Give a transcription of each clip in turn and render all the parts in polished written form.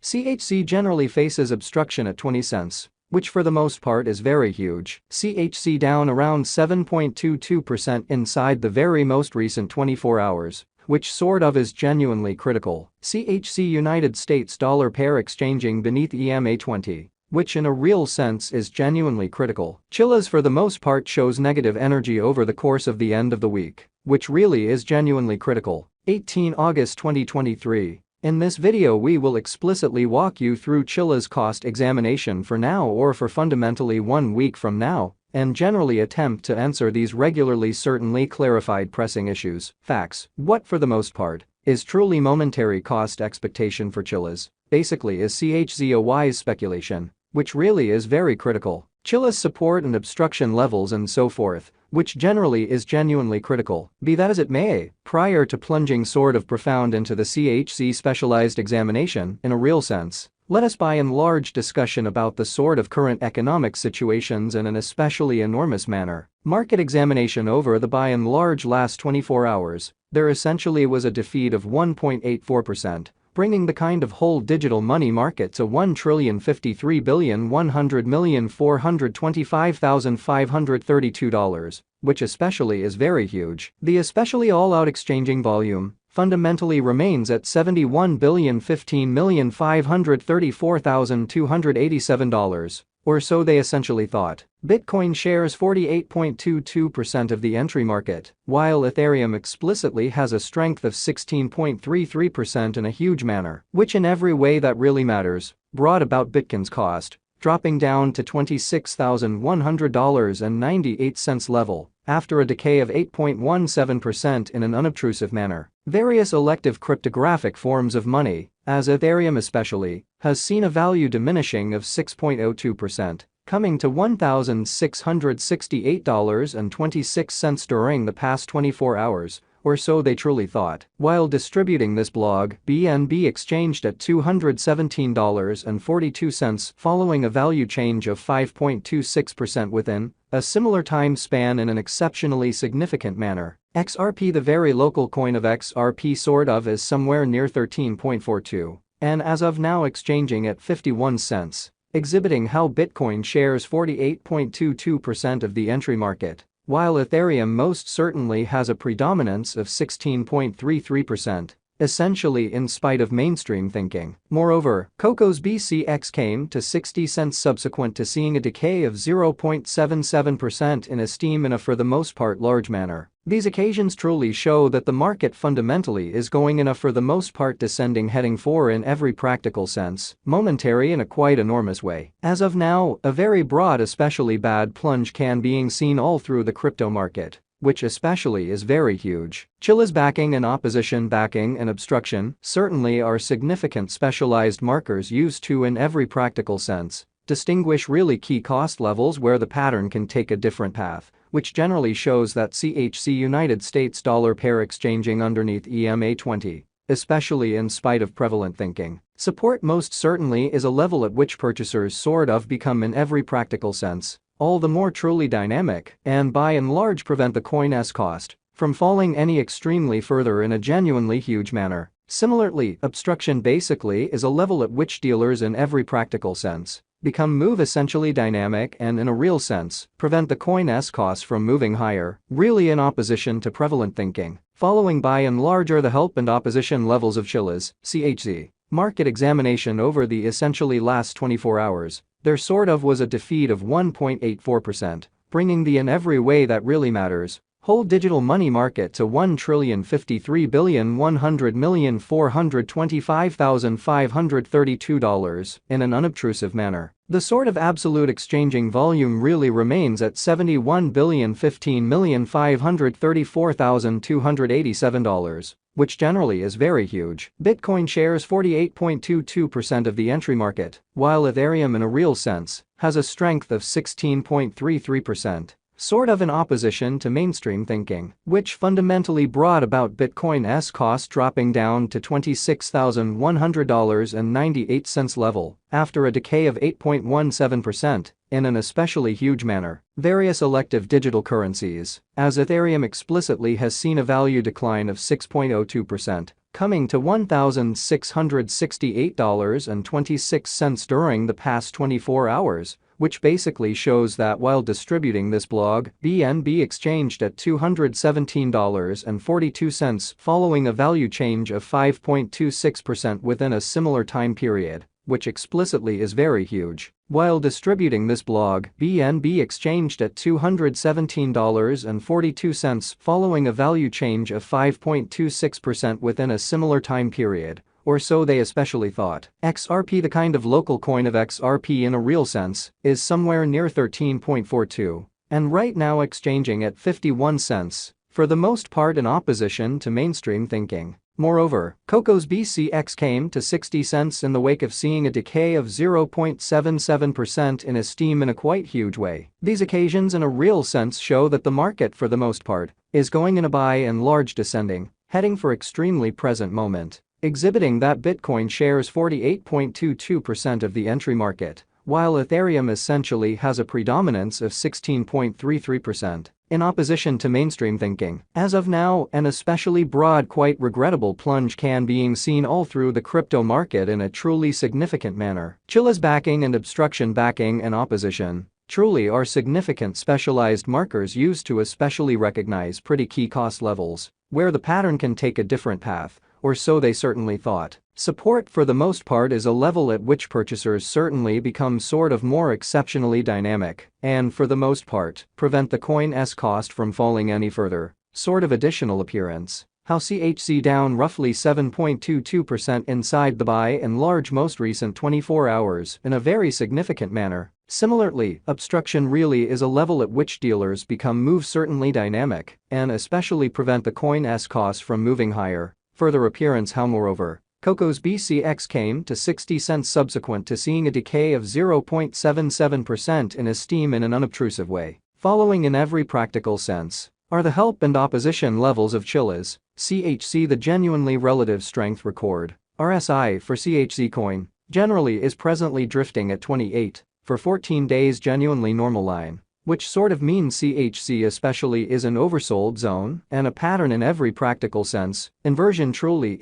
CHZ generally faces obstruction at 20 cents, which for the most part is very huge. CHZ down around 7.22% inside the very most recent 24 hours, which sort of is genuinely critical. CHZ United States dollar pair exchanging beneath EMA20, which in a real sense is genuinely critical. Chilliz for the most part shows negative energy over the course of the end of the week, which really is genuinely critical. 18 August 2023. In this video we will explicitly walk you through Chilliz cost examination for now or for fundamentally 1 week from now, and generally attempt to answer these regularly certainly clarified pressing issues. Facts. What for the most part is truly momentary cost expectation for Chilliz? Basically is CHZ a wise speculation, which really is very critical. Chilliz support and obstruction levels and so forth, which generally is genuinely critical. Be that as it may, prior to plunging sort of profound into the CHZ specialized examination in a real sense, let us by and large discussion about the sort of current economic situations in an especially enormous manner. Market examination over the by and large last 24 hours, there essentially was a defeat of 1.84%. Bringing the kind of whole digital money market to $1,053,100,425,532, which especially is very huge. The especially all-out exchanging volume fundamentally remains at $71,015,534,287, or so they essentially thought. Bitcoin shares 48.22% of the entry market, while Ethereum explicitly has a strength of 16.33% in a huge manner, which in every way that really matters, brought about Bitcoin's cost dropping down to $26,100.98 level after a decay of 8.17% in an unobtrusive manner. Various elective cryptographic forms of money, as Ethereum especially, has seen a value diminishing of 6.02%, coming to $1,668.26 during the past 24 hours, or so they truly thought. While distributing this blog, BNB exchanged at $217.42 following a value change of 5.26% within a similar time span in an exceptionally significant manner. XRP, the very local coin of XRP, sort of is somewhere near 13.42, and as of now exchanging at 51 cents, exhibiting how Bitcoin shares 48.22% of the entry market, while Ethereum most certainly has a predominance of 16.33%, essentially in spite of mainstream thinking. Moreover, Coco's BCX came to 60 cents subsequent to seeing a decay of 0.77% in esteem in a for the most part large manner. These occasions truly show that the market fundamentally is going in a for the most part descending heading for in every practical sense, momentary in a quite enormous way. As of now, a very broad especially bad plunge can being seen all through the crypto market, which especially is very huge. Chilliz backing and opposition backing and obstruction certainly are significant specialized markers used to in every practical sense distinguish really key cost levels where the pattern can take a different path, which generally shows that CHZ United States dollar pair exchanging underneath EMA20, especially in spite of prevalent thinking. Support most certainly is a level at which purchasers sort of become in every practical sense all the more truly dynamic and by and large prevent the coin's cost from falling any extremely further in a genuinely huge manner. Similarly, obstruction basically is a level at which dealers in every practical sense move essentially dynamic and in a real sense prevent the coin's cost from moving higher, really in opposition to prevalent thinking. Following by and large are the help and opposition levels of Chilliz, CHZ. Market examination over the essentially last 24 hours. There sort of was a defeat of 1.84%, bringing the in every way that really matters whole digital money market to $1,053,100,425,532 in an unobtrusive manner. The sort of absolute exchanging volume really remains at $71,015,534,287, which generally is very huge. Bitcoin shares 48.22% of the entry market, while Ethereum in a real sense has a strength of 16.33%. Sort of in opposition to mainstream thinking, which fundamentally brought about Bitcoin's cost dropping down to $26,100.98 level after a decay of 8.17% in an especially huge manner. Various elective digital currencies, as Ethereum explicitly has seen a value decline of 6.02%, coming to $1,668.26 during the past 24 hours, which basically shows that while distributing this blog, BNB exchanged at $217.42 following a value change of 5.26% within a similar time period, which explicitly is very huge. While distributing this blog, BNB exchanged at $217.42 following a value change of 5.26% within a similar time period, or so they especially thought. XRP, the kind of local coin of XRP in a real sense, is somewhere near 13.42, and right now exchanging at 51 cents, for the most part in opposition to mainstream thinking. Moreover, Coco's BCX came to 60 cents in the wake of seeing a decay of 0.77% in esteem in a quite huge way. These occasions in a real sense show that the market for the most part is going in a by and large descending, heading for extremely present moment, exhibiting that Bitcoin shares 48.22% of the entry market, while Ethereum essentially has a predominance of 16.33%. In opposition to mainstream thinking, as of now, an especially broad, quite regrettable plunge can being seen all through the crypto market in a truly significant manner. Chilliz backing and obstruction backing and opposition truly are significant specialized markers used to especially recognize pretty key cost levels, where the pattern can take a different path, or so they certainly thought. Support for the most part is a level at which purchasers certainly become sort of more exceptionally dynamic and for the most part prevent the coin's cost from falling any further. Sort of additional appearance. How CHZ down roughly 7.22% inside the by and large most recent 24 hours in a very significant manner. Similarly, obstruction really is a level at which dealers become move certainly dynamic and especially prevent the coin's cost from moving higher. Further appearance how moreover, Coco's BCX came to 60 cents subsequent to seeing a decay of 0.77% in esteem in an unobtrusive way. Following in every practical sense are the help and opposition levels of Chilliz, CHZ. The genuinely relative strength record, RSI for CHZ coin, generally is presently drifting at 28, for 14 days genuinely normal line, which sort of means CHZ especially is an oversold zone and a pattern in every practical sense. Inversion truly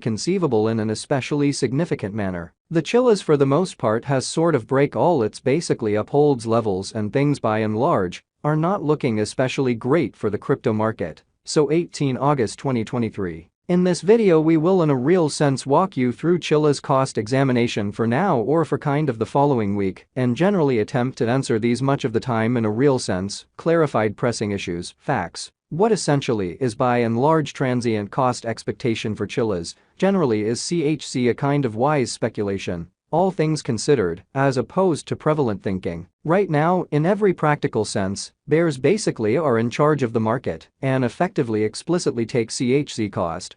conceivable in an especially significant manner. The Chilliz for the most part has sort of break all its basically upholds levels and things by and large are not looking especially great for the crypto market. So 18 August 2023. In this video we will in a real sense walk you through Chilliz cost examination for now or for kind of the following week and generally attempt to answer these much of the time in a real sense, clarified pressing issues, facts. What essentially is by and large transient cost expectation for Chilliz, generally is CHZ a kind of wise speculation, all things considered, as opposed to prevalent thinking. Right now, in every practical sense, bears basically are in charge of the market and effectively explicitly take CHZ cost